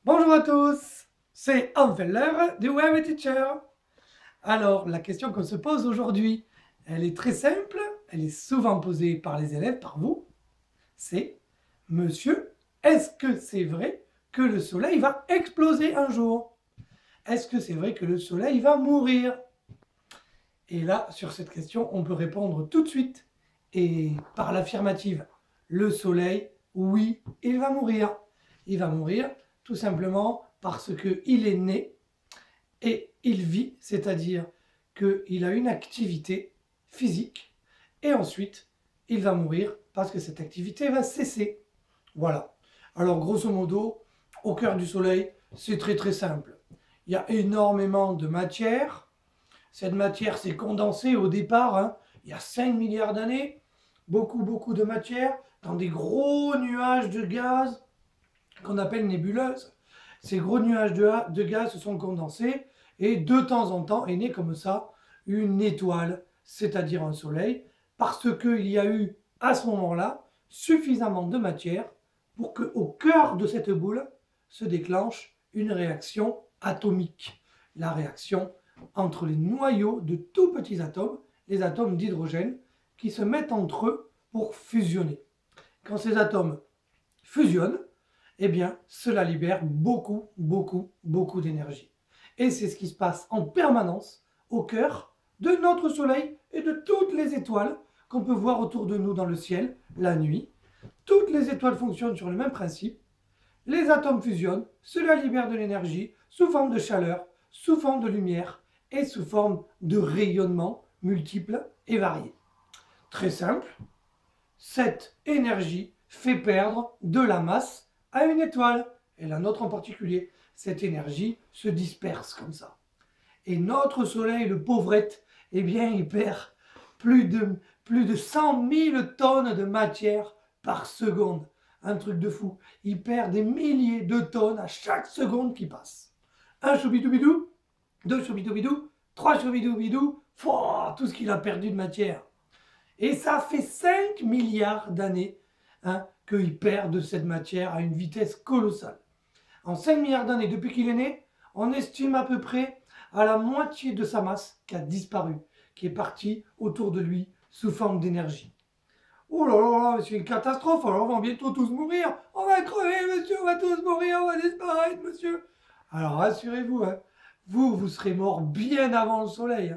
Bonjour à tous, c'est Anfeller du Web Teacher. Alors, la question qu'on se pose aujourd'hui, elle est très simple, elle est souvent posée par les élèves, par vous. C'est, monsieur, est-ce que c'est vrai que le soleil va exploser un jour? Est-ce que c'est vrai que le soleil va mourir? Et là, sur cette question, on peut répondre tout de suite. Et par l'affirmative, le soleil, oui, il va mourir. Il va mourir tout simplement parce qu'il est né et il vit, c'est-à-dire qu'il a une activité physique, et ensuite, il va mourir parce que cette activité va cesser. Voilà. Alors, grosso modo, au cœur du soleil, c'est très très simple. Il y a énormément de matière. Cette matière s'est condensée au départ, il y a 5 milliards d'années. Beaucoup de matière dans des gros nuages de gaz qu'on appelle nébuleuses. Ces gros nuages de gaz se sont condensés et de temps en temps est née comme ça une étoile, c'est-à-dire un soleil, parce qu'il y a eu à ce moment-là suffisamment de matière pour qu'au cœur de cette boule se déclenche une réaction atomique. La réaction entre les noyaux de tout petits atomes, les atomes d'hydrogène, qui se mettent entre eux pour fusionner. Quand ces atomes fusionnent, eh bien, cela libère beaucoup d'énergie. Et c'est ce qui se passe en permanence au cœur de notre Soleil et de toutes les étoiles qu'on peut voir autour de nous dans le ciel la nuit. Toutes les étoiles fonctionnent sur le même principe. Les atomes fusionnent, cela libère de l'énergie sous forme de chaleur, sous forme de lumière et sous forme de rayonnement multiples et variés. Très simple, cette énergie fait perdre de la masse à une étoile, et la nôtre en particulier. Cette énergie se disperse comme ça. Et notre Soleil, le pauvrette, eh bien, il perd plus de 100 000 tonnes de matière par seconde. Un truc de fou. Il perd des milliers de tonnes à chaque seconde qui passe. Un choubidoubidou, deux choubidoubidou, trois choubidoubidou, tout ce qu'il a perdu de matière. Et ça fait 5 milliards d'années qu'il perd de cette matière à une vitesse colossale. En 5 milliards d'années, depuis qu'il est né, on estime à peu près à la moitié de sa masse qui a disparu, qui est partie autour de lui sous forme d'énergie. Oh là là, c'est une catastrophe, alors on va bientôt tous mourir. On va crever, monsieur, on va tous mourir, on va disparaître, monsieur. Alors rassurez-vous, vous serez mort bien avant le soleil.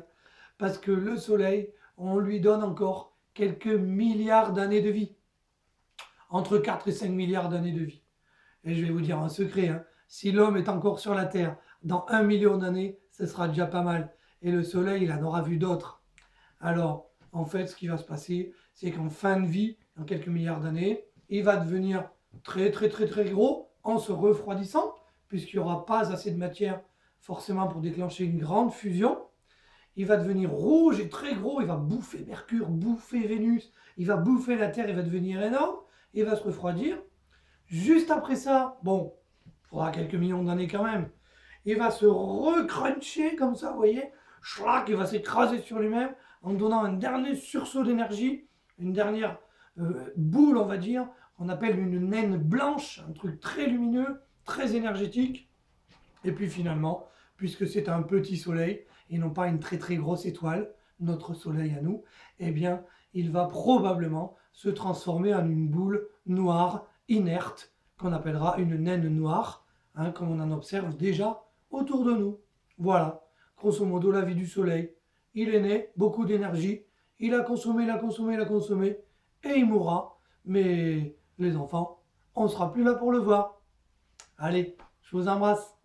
Parce que le soleil, on lui donne encore quelques milliards d'années de vie. Entre 4 et 5 milliards d'années de vie. Et je vais vous dire un secret, si l'homme est encore sur la Terre dans 1 million d'années, ce sera déjà pas mal. Et le soleil, il en aura vu d'autres. Alors, en fait, ce qui va se passer, c'est qu'en fin de vie, dans quelques milliards d'années, il va devenir très gros en se refroidissant, puisqu'il n'y aura pas assez de matière forcément pour déclencher une grande fusion. Il va devenir rouge et très gros, il va bouffer Mercure, bouffer Vénus, il va bouffer la Terre, il va devenir énorme, il va se refroidir. Juste après ça, bon, il faudra quelques millions d'années quand même, il va se recruncher comme ça, vous voyez, il va s'écraser sur lui-même en donnant un dernier sursaut d'énergie, une dernière boule, on va dire, qu'on appelle une naine blanche, un truc très lumineux, très énergétique. Et puis finalement, puisque c'est un petit soleil et non pas une très grosse étoile, notre soleil à nous, eh bien, il va probablement se transformer en une boule noire, inerte, qu'on appellera une naine noire, comme on en observe déjà autour de nous. Voilà, grosso modo, la vie du soleil. Il est né, beaucoup d'énergie, il a consommé, et il mourra. Mais les enfants, on ne sera plus là pour le voir. Allez, je vous embrasse.